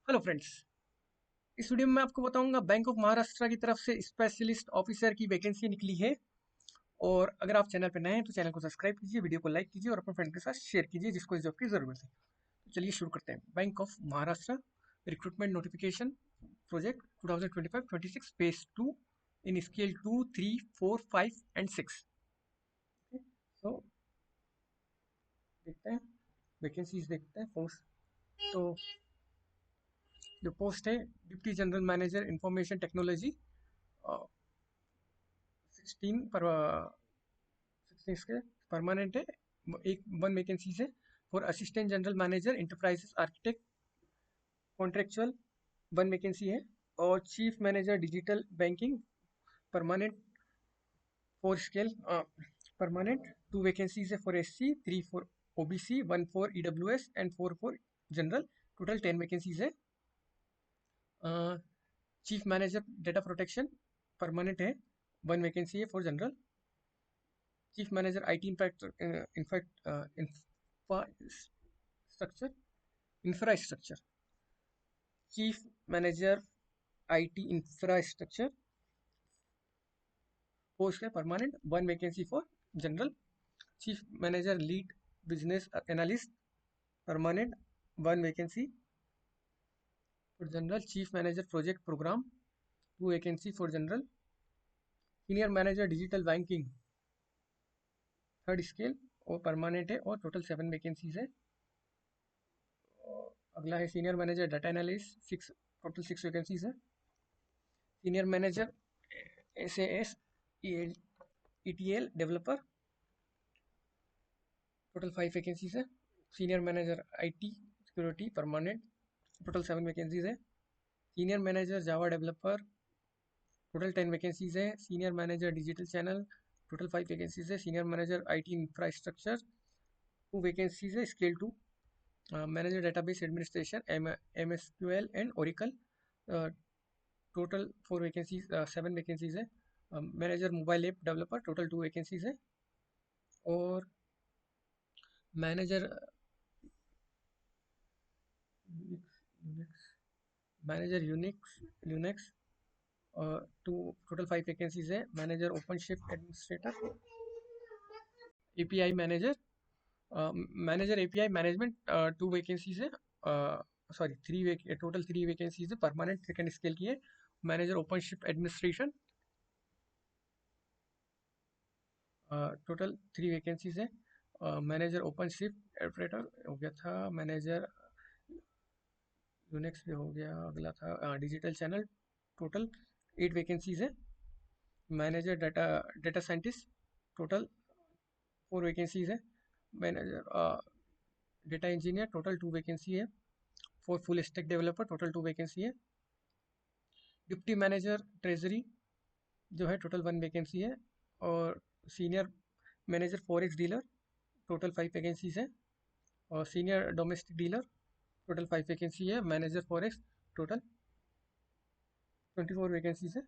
Hello friends. इस video में मैं आपको बताऊंगा बैंक ऑफ महाराष्ट्र की तरफ से स्पेशलिस्ट ऑफिसर की वैकेंसी निकली है। और अगर आप चैनल पर नए हैं तो चैनल को सब्सक्राइब कीजिए, वीडियो को लाइक कीजिए और अपने फ्रेंड के साथ शेयर कीजिए जिसको इस जॉब की जरूरत है। तो चलिए शुरू करते हैं। Bank of Maharashtra recruitment notification project 2025-26 phase 2 in scale 2, 3, 4, 5 and 6। सो देखते हैं वैकेंसीज, देखते हैं पोस्ट। तो जो पोस्ट है deputy general manager information technology, 16 पर 16 के परमानेंट है। एक वन वैकेंसीज है for assistant general manager enterprises architect contractual, one vacancy है। और chief manager digital banking permanent four scale permanent, two vacancies है for SC, 3 for OBC, 1 for EWS and 4 for general. Total 10 vacancies है। Chief manager data protection permanent है, one vacancy है for general. Chief manager IT infrastructure infrastructure chief manager IT infrastructure post है permanent, one vacancy for general. Chief manager lead business analyst permanent, one vacancy for general. Chief manager project programme, two vacancy for general. Senior manager digital banking third scale और permanent है और total 7 vacancies है। अगला है senior manager data analyst, 6, total 6 vacancies है। Senior manager S A S E T L developer, total 5 vacancies है। Senior manager I T security permanent, total 7 vacancies है। Senior manager Java developer, total 10 vacancies है। Senior manager digital channel, total 5 vacancies है। Senior manager I T infrastructure, 2 vacancies है scale 2। Manager database administration M S Q L and Oracle, total 4 vacancies, 7 vacancies है। Manager mobile app developer, total 2 vacancies है। और manager manager Unix Unix, two, total 5 vacancies है। Manager open shift administrator, API manager, manager API management, 2 vacancies है। Sorry, total 3 vacancies है, permanent second scale की है। Manager open shift administration, total 3 vacancies है। Manager open shift operator हो गया था। Manager Unix भी हो गया। अगला था डिजिटल चैनल, टोटल 8 वैकेंसीज है। Manager data data scientist, total 4 vacancies है। Manager data engineer, total 2 vacancy है। For full stack developer, total 2 vacancy है। डिप्टी मैनेजर ट्रेजरी जो है टोटल 1 वैकेंसी है। और senior manager forex dealer, total 5 vacancies है। और senior domestic dealer, total 5 vacancy है। मैनेजर फॉरेक्स, टोटल 24 वैकेंसीज है।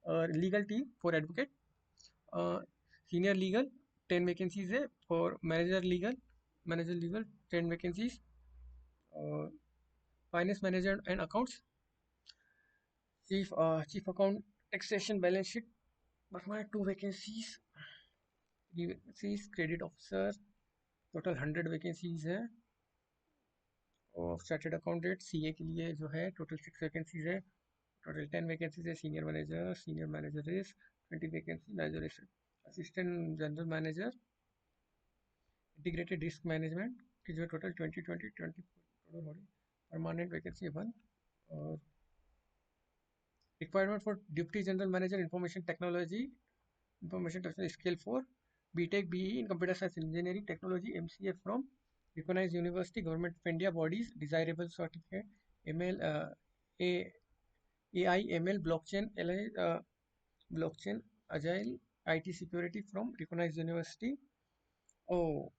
और legal team for advocate, senior legal 10 vacancies है। For manager legal 10 vacancies. और finance manager and accounts, chief account taxation balance sheet permanent, 2 vacancies. Credit officer, total 100 vacancies है। और chartered accountant CA के लिए जो है टोटल 6 वैकेंसीज है। Total 10 vacancies है। Senior manager is 20 vacancy. Manager is assistant general manager integrated risk management की जो टोटल 20 टोटल हो रही। Permanent vacancy 1। और requirement for deputy general manager information technology scale 4, BTech BE in computer science engineering technology MCA from recognized university, government of India bodies, desirable certificate, ML, AI, ML, blockchain, agile, IT security from recognized university. Oh,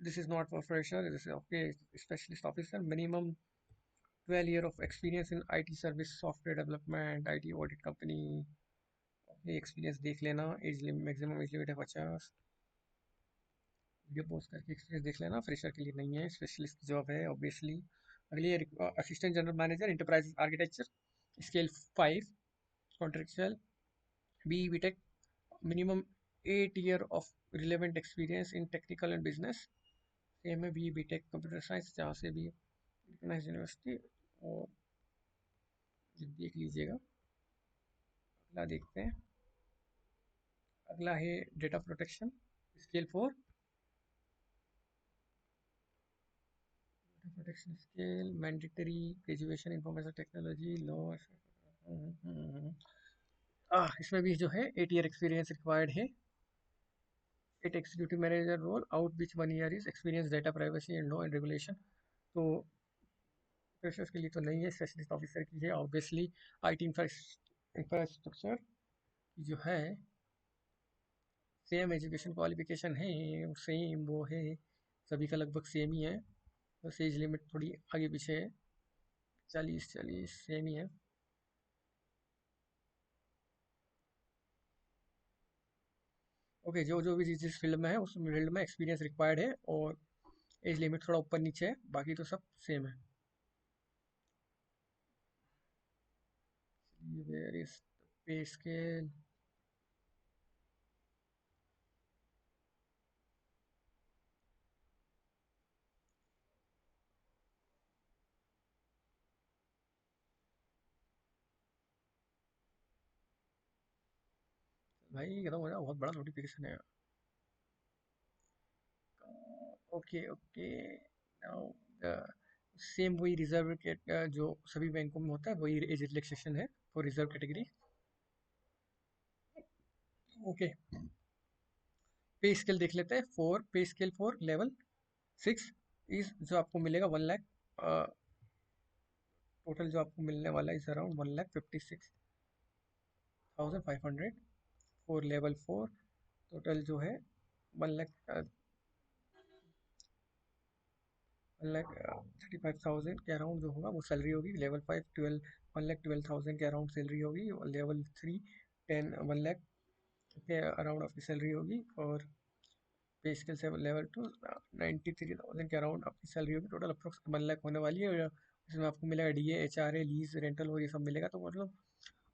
this is not for fresher. This is okay. Specialist officer, minimum 12 year of experience in IT service, software development, IT audit company. ये experience देख लेना। Age limit, maximum age limit है 50। Video post करके experience देख लेना। Fresher के लिए नहीं है, स्पेशलिस्ट की जॉब है ऑब्वियसली। अगली assistant general manager enterprise architecture, scale 5, contractual, B BTech, minimum 8 year of relevant experience in technical and business. Same है बी बीटेक कंप्यूटर साइंस, जहाँ से भी यूनिवर्सिटी। और देख लीजिएगा। अगला देखते हैं। अगला है data protection, scale 4, protection scale, mandatory graduation information technology, law. इसमें भी जो है 8 year एक्सपीरियंस रिक्वायर्ड है। Eight executive manager role, out which 1 year is experience data privacy and law and regulation. तो फ्रेशर्स के लिए तो नहीं है, स्पेशलिस्ट ऑफिसर की है ऑब्वियसली। आईटी इंफ्रास्ट्रक्चर जो है, सेम एजुकेशन क्वालिफिकेशन है, सेम वो है, सभी का लगभग सेम ही है, बस एज लिमिट थोड़ी आगे पीछे है, 40 सेम ही है। ओके, जो जो भी जिस फील्ड में है उस फील्ड में एक्सपीरियंस रिक्वायर्ड है, और एज लिमिट थोड़ा ऊपर नीचे है, बाकी तो सब सेम है। Where is pay scale. भाई ये तो बहुत बड़ा नोटिफिकेशन है। ओके ओके, नाउ सेम वही रिजर्व के जो सभी बैंकों में होता है, वही एज रिलैक्सेशन है for reserve category. Okay, pay scale देख लेते हैं। पे स्केल 4 लेवल 6 इज जो आपको मिलेगा 1 लाख। टोटल जो आपको मिलने वाला है is around 1,56,500 for level 4। Total जो है 1 लाख 1,35,000 के अराउंड जो होगा वो सैलरी होगी। लेवल 5 1,12,000 के अराउंड सैलरी होगी, और लेवल 3 1 लाख के अराउंड आपकी सैलरी होगी। और पे स्केल से लेवल 2 93,000 के अराउंड आपकी सैलरी होगी। टोटल अप्रोक्स 1 लाख होने वाली है, और इसमें आपको मिलेगा डीए, एचआरए, लीज, रेंटल और ये सब मिलेगा। तो मतलब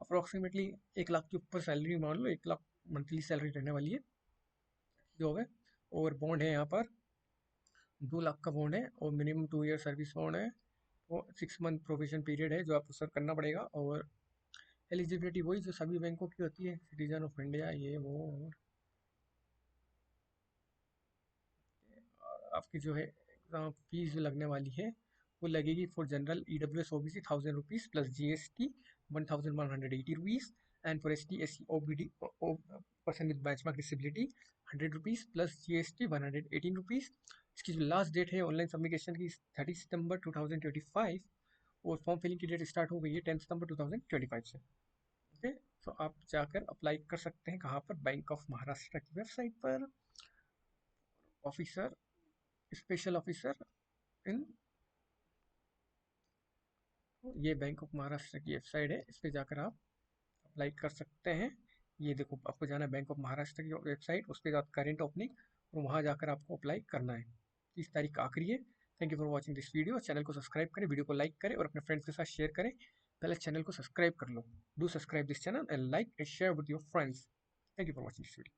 अप्रोक्सीमेटली 1 लाख के ऊपर सैलरी मान लो, 1 लाख मंथली सैलरी रहने वाली है जो है। और बॉन्ड है यहाँ पर 2 लाख का बॉन्ड है, और मिनिमम 2 year सर्विस बॉन्ड है। वो 6 month प्रोविजन पीरियड है जो आपको सर्व करना पड़ेगा। और एलिजिबिलिटी वही जो सभी बैंकों की होती है, सिटीजन ऑफ इंडिया, ये वो। और आपकी जो है एग्ज़ाम फीस जो लगने वाली है वो लगेगी for general EWS OBC 1,000 rupees plus GST 1,180 rupees, and for ST SC person with benchmark disability 100 rupees plus GST 118 rupees. इसकी जो लास्ट डेट है ऑनलाइन सबमिशन की 30 सितंबर 2025, और फॉर्म फिलिंग की डेट स्टार्ट हो गई है 10 सितंबर 2025 से। ओके, तो आप जाकर अप्लाई कर सकते हैं कहाँ पर, बैंक ऑफ महाराष्ट्र की वेबसाइट पर, ऑफिसर, स्पेशल ऑफिसर इन, ये बैंक ऑफ महाराष्ट्र की वेबसाइट है, इस पर जाकर आप अप्लाई कर सकते हैं। ये देखो, आपको जाना है बैंक ऑफ महाराष्ट्र की वेबसाइट, उस पर जाकर करेंट ओपनिंग, और वहाँ जाकर आपको अप्लाई करना है। 30 तारीख आखिरी है। Thank you for watching this video. Channel को सब्सक्राइब करें, वीडियो को लाइक करें, और अपने फ्रेंड्स के साथ शेयर करें। पहले चैनल को सब्सक्राइब कर लो। Do subscribe this channel and like and share with your friends. Thank you for watching this video.